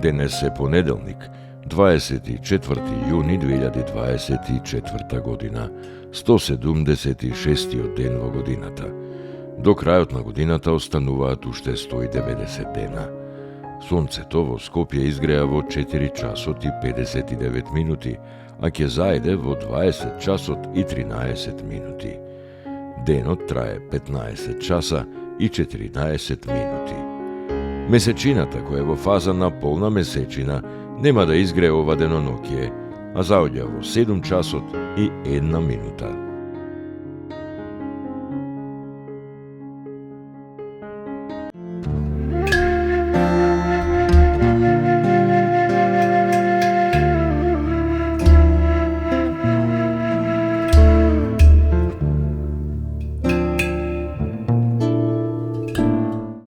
Денес е понеделник, 24. јуни 2024 година, 176 ден во годината. До крајот на годината остануваат уште 190 дена. Сонцето во Скопје изгреа во 4 часот и 59 минути, а ќе заеде во 20 часот и 13 минути. Денот трае 15 часа и 14 минути. Месечината, која е во фаза на полна месечина, нема да изгрее ова деноноќие, а заоѓа во 7 часот и 1 минута.